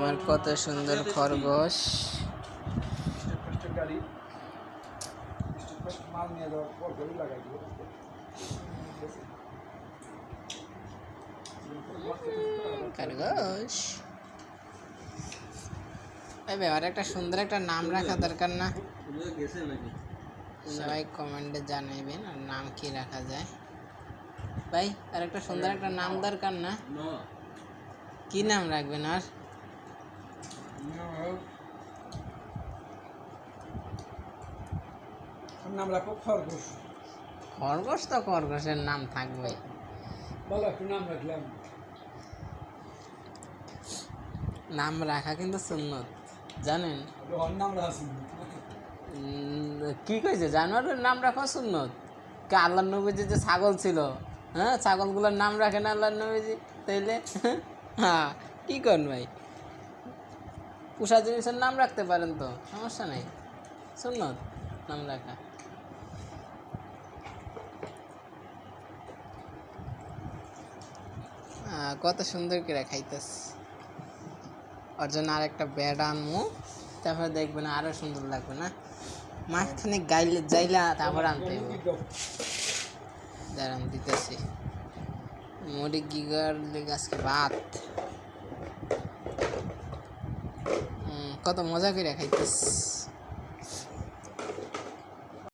আমার কত সুন্দর খরগোশ। খরগোশ আর একটা সুন্দর একটা নাম রাখা দরকার না? সবাই কমেন্টে জানাইবেন আর নাম কি রাখা যায় ভাই। আর একটা সুন্দর একটা নাম দরকার না? কি নাম রাখবেন? আর নাম রাখো খরগোশ। খরগোশ তো খরগোশের নাম থাকবে। বলো একটু নাম রাখলাম। নাম রাখা কিন্তু সুন্নত, জানেন? নাম রাখা কি কইছে? জানোয়ারের নাম রাখা সুন্নত? কে আল্লাহ নবীজি যে ছাগল ছিল, হ্যাঁ, ছাগলগুলোর নাম রাখেন আল্লাহ নবীজি? তাইলে হ্যাঁ, কি করেন ভাই? পোষা জিনিসের নাম রাখতে পারেন তো, সমস্যা নেই, সুন্নত নাম রাখা। কত সুন্দর করে খাইতেস। ওর জন্য আর একটা ব্যাড আনমু, তারপরে দেখবেন আরো সুন্দর লাগবে না? মাঝখানে গাইলে যাইলা তারপর আনতে হবে। দাঁড়ান দিতেছি। মুড়ি গিগার আজকে ভাত কত মজা করে খাইতেস।